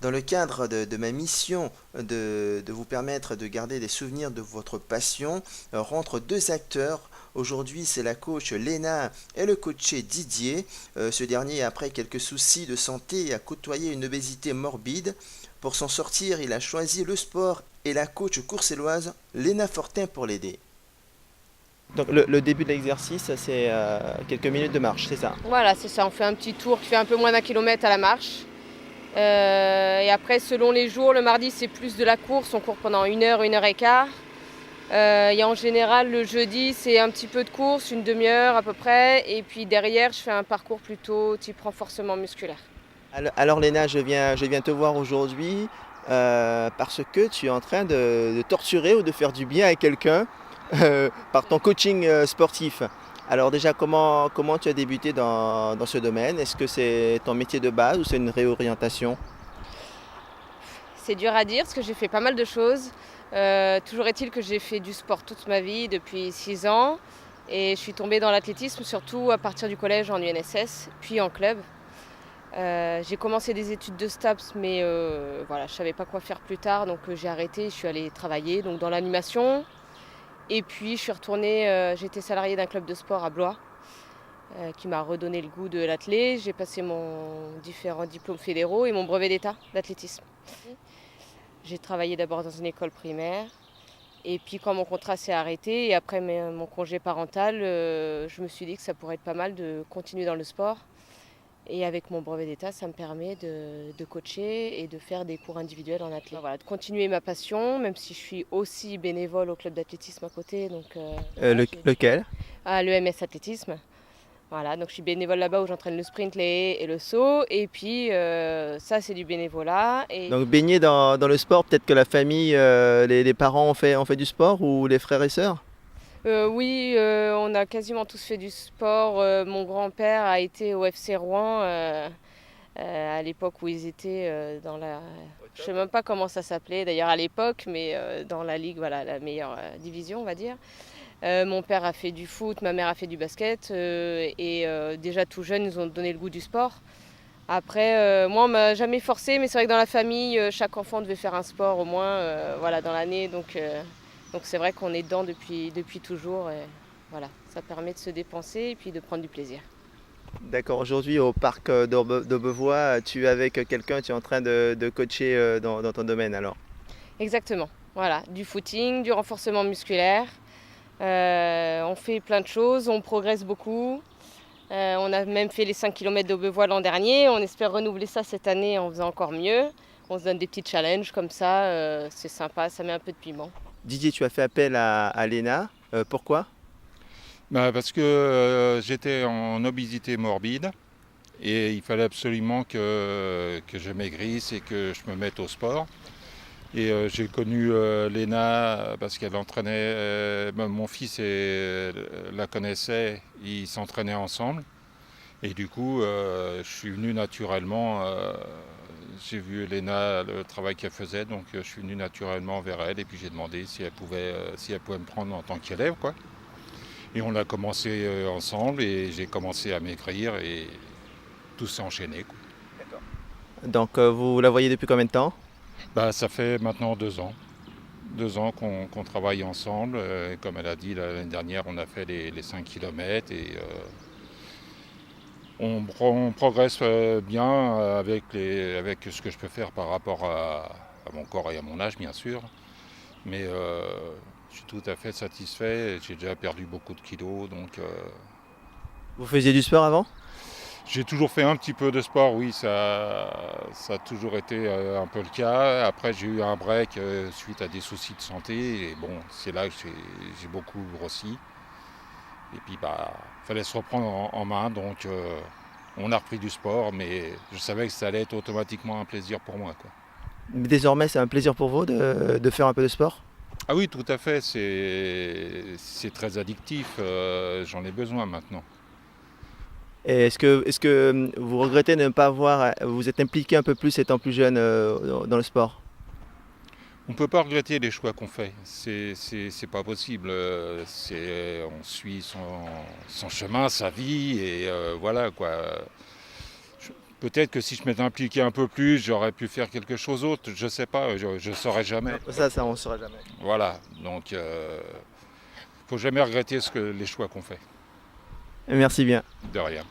Dans le cadre de ma mission de vous permettre de garder des souvenirs de votre passion, rentrent deux acteurs. Aujourd'hui, c'est la coach Léna et le coaché Didier. Ce dernier, après quelques soucis de santé, a côtoyé une obésité morbide. Pour s'en sortir, il a choisi le sport et la coach courselloise Léna Fortin pour l'aider. Donc le début de l'exercice, c'est quelques minutes de marche, c'est ça? Voilà, c'est ça, on fait un petit tour qui fait un peu moins d'1 kilomètre à la marche. Et après, selon les jours, le mardi, c'est plus de la course, on court pendant 1 heure, 1 heure et quart. Et en général, le jeudi, c'est un petit peu de course, une demi-heure à peu près. Et puis derrière, je fais un parcours plutôt type renforcement musculaire. Alors Léna, je viens te voir aujourd'hui parce que tu es en train de torturer ou de faire du bien à quelqu'un par ton coaching sportif. Alors déjà, comment tu as débuté dans ce domaine? Est-ce que c'est ton métier de base ou c'est une réorientation? C'est dur à dire parce que j'ai fait pas mal de choses. Toujours est-il que j'ai fait du sport toute ma vie, depuis 6 ans. Et je suis tombée dans l'athlétisme, surtout à partir du collège en UNSS, puis en club. J'ai commencé des études de STAPS, mais voilà, je ne savais pas quoi faire plus tard, donc j'ai arrêté. Je suis allée travailler donc, dans l'animation. Et puis je suis retournée, j'étais salariée d'un club de sport à Blois, qui m'a redonné le goût de l'athlé. J'ai passé mon différents diplômes fédéraux et mon brevet d'état d'athlétisme. J'ai travaillé d'abord dans une école primaire. Et puis quand mon contrat s'est arrêté et après mon congé parental, je me suis dit que ça pourrait être pas mal de continuer dans le sport. Et avec mon brevet d'état, ça me permet de coacher et de faire des cours individuels en athlète. Voilà, de continuer ma passion, même si je suis aussi bénévole au club d'athlétisme à côté. Donc, voilà, Lequel? à l'EMS Athlétisme. Voilà, donc je suis bénévole là-bas où j'entraîne le sprint, les haies et le saut. Et puis ça, c'est du bénévolat. Et Donc baigner dans le sport, peut-être que la famille, les parents ont fait du sport ou les frères et sœurs? Oui, on a quasiment tous fait du sport. Mon grand-père a été au FC Rouen à l'époque où ils étaient dans la... Je ne sais même pas comment ça s'appelait d'ailleurs à l'époque, mais dans la ligue, voilà, la meilleure division, on va dire. Mon père a fait du foot, ma mère a fait du basket. Et déjà tout jeune, ils nous ont donné le goût du sport. Après, moi, on m'a jamais forcé, mais c'est vrai que dans la famille, chaque enfant devait faire un sport au moins voilà, dans l'année. Donc c'est vrai qu'on est dedans depuis toujours. Et voilà, ça permet de se dépenser et puis de prendre du plaisir. D'accord, aujourd'hui au parc d'Aubevoie, tu es avec quelqu'un, tu es en train de coacher dans ton domaine alors. Exactement. Voilà, du footing, du renforcement musculaire. On fait plein de choses, on progresse beaucoup. On a même fait les 5 km d'Aubevoie l'an dernier. On espère renouveler ça cette année en faisant encore mieux. On se donne des petits challenges comme ça. C'est sympa, ça met un peu de piment. Didier, tu as fait appel à Léna. Pourquoi? Bah, parce que j'étais en obésité morbide et il fallait absolument que je maigrisse et que je me mette au sport. Et j'ai connu Léna parce qu'elle entraînait, mon fils la connaissait, ils s'entraînaient ensemble. Et du coup, je suis venu naturellement, j'ai vu Léna, le travail qu'elle faisait, donc je suis venu naturellement vers elle et puis j'ai demandé si elle pouvait me prendre en tant qu'élève, quoi. Et on a commencé ensemble et j'ai commencé à maigrir et tout s'est enchaîné, quoi. Donc vous la voyez depuis combien de temps? Bah, ça fait maintenant 2 ans. 2 ans qu'on travaille ensemble. Comme elle a dit l'année dernière, on a fait les 5 km et on progresse bien avec ce que je peux faire par rapport à mon corps et à mon âge, bien sûr. Mais je suis tout à fait satisfait. J'ai déjà perdu beaucoup de kilos, donc Vous faisiez du sport avant? j'ai toujours fait un petit peu de sport, oui, ça a toujours été un peu le cas. Après, j'ai eu un break suite à des soucis de santé. Et bon, c'est là que j'ai beaucoup grossi. Et puis, bah, fallait se reprendre en main. Donc, on a repris du sport, mais je savais que ça allait être automatiquement un plaisir pour moi, quoi. Désormais, c'est un plaisir pour vous de faire un peu de sport? Ah oui, tout à fait, c'est très addictif. J'en ai besoin maintenant. Et est-ce que vous regrettez de ne pas avoir, vous êtes impliqué un peu plus étant plus jeune dans le sport? On ne peut pas regretter les choix qu'on fait, c'est pas possible. On suit son chemin, sa vie, et voilà quoi. Peut-être que si je m'étais impliqué un peu plus, j'aurais pu faire quelque chose d'autre. Je sais pas, je saurais jamais. Ça, on ne saura jamais. Voilà, donc faut jamais regretter les choix qu'on fait. Merci bien. De rien.